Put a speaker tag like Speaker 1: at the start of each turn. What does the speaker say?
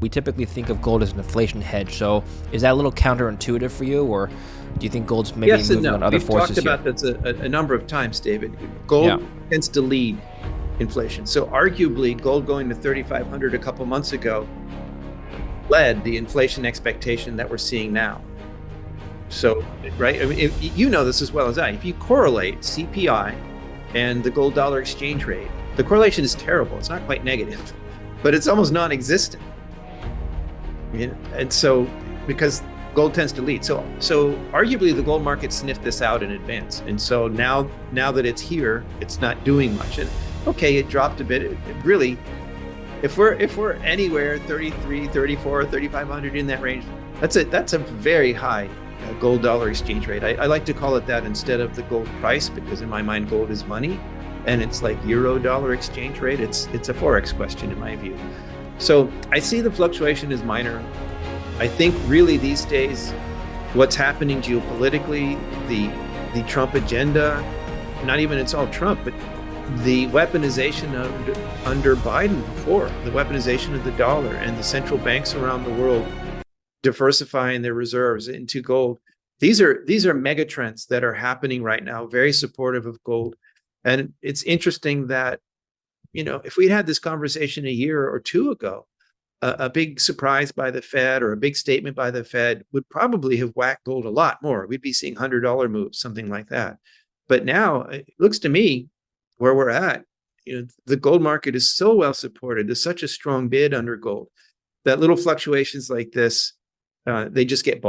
Speaker 1: We typically think of gold as an inflation hedge. So is that a little counterintuitive for you, or do you think gold's maybe
Speaker 2: Yes and
Speaker 1: moving
Speaker 2: no.
Speaker 1: on other
Speaker 2: We've talked
Speaker 1: forces here?
Speaker 2: about this a number of times, David.
Speaker 1: Yeah.
Speaker 2: Gold tends to lead inflation. So arguably, gold going to 3,500 a couple months ago led the inflation expectation that we're seeing now. So, right, I mean, you know this as well as I. If you correlate CPI and the gold dollar exchange rate, the correlation is terrible. It's not quite negative, but it's almost non-existent. And so, because gold tends to lead, so arguably the gold market sniffed this out in advance, and so now that it's here, it's not doing much. And okay, it dropped a bit. It really, if we're anywhere 33, 34, 3,500 in that range, that's a very high gold dollar exchange rate. I like to call it that instead of the gold price, because in my mind gold is money, and it's like euro dollar exchange rate. It's a forex question in my view. So I see the fluctuation as minor. I think really these days, what's happening geopolitically, the Trump agenda, not even it's all Trump, but the weaponization under Biden before, the weaponization of the dollar and the central banks around the world diversifying their reserves into gold. These are megatrends that are happening right now, very supportive of gold. And it's interesting that, if we'd had this conversation a year or two ago, a big surprise by the Fed or a big statement by the Fed would probably have whacked gold a lot more. We'd be seeing $100 moves, something like that. But now it looks to me where we're at, the gold market is so well supported. There's such a strong bid under gold that little fluctuations like this, they just get bought.